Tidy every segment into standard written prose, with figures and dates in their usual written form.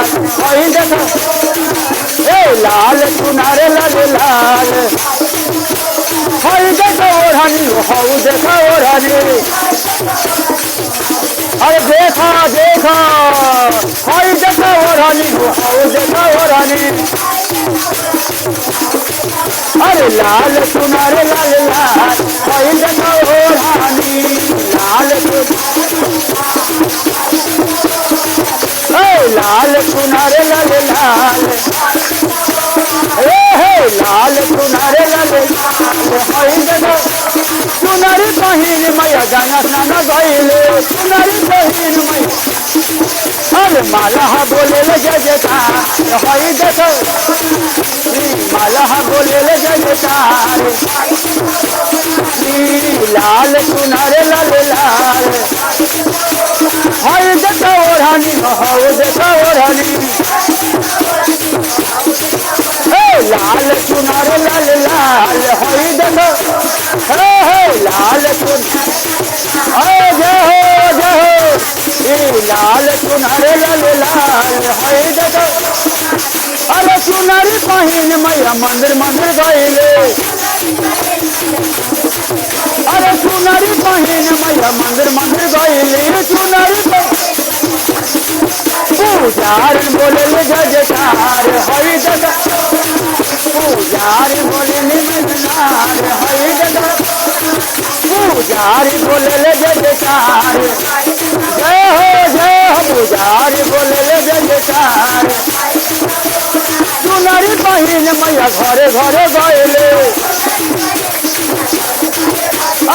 लाल हई देखो ए लाल चुनारे लाल लाल हई देखो ओढ़नी हऊ देखो ओढ़नी अरे देखा देखा हई देखो ओढ़नी हऊ देखो ओढ़नी अरे लाल चुनारे लाल लाल हई देखो ओढ़नी लाल लाल चुनारे लाल लाल लाल चुनारे लाल हई देखो चुनारी पहिन मैया गाना गाना गईले चुनारी पहिन मैया अरे माला बोले ले जय जयकार हई देखो माला बोले ले जय जयकार लाल चुनारे लाल लाल हई देखो ओढ़नी हऊ देखो ओढ़नी लाल चुनारे लाल लाल हई देखो लाल चुन जय हो लाल चुनारे लाल लाल हई देखो अरे चुनारी पहिन मैया मंदिर मंदिर गईले अरे चुनारी पहिन मैया मंदिर मंदिर गईले चुनारी पूजारी बोले ले जय जयकार हई देखो पूजारी बोले निमनार हई देखो पूजारी बोले ले जय जयकार जय हो पूजारी बोले ले जय जयकार चुनारी पहिन मैया घरे घरे गईले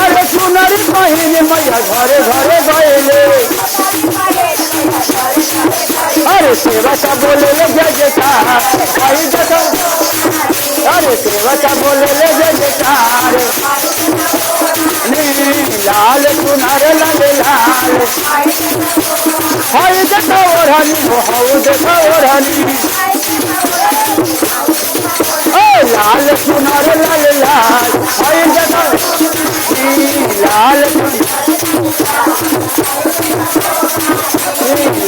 अरे चुनारी पहिन मैया घरे घरे गईले अरे सेवका बोले ले जय जयकार हई देखो अरे सेवका बोले ले जय जयकार लाल चुनारे लाल लाल हई देखो ओढ़नी हऊ देखो ओढ़नी लाल चुनारे लाल लाल हई देखो लाल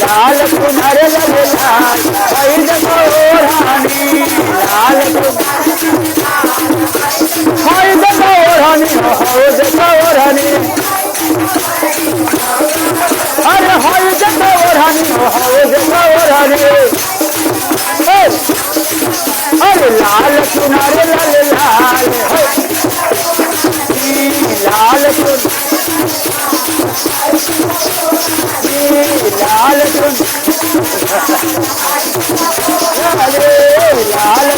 लाल चुनारे लाल लाल हई देखो ओढ़नी लाल हई देखो ओढ़नी हऊ देखो ओढ़नी अरे हई देखो ओढ़नी हऊ देखो ओढ़नी अरे लाल चुनारे लाल लाल लाल लाल लाल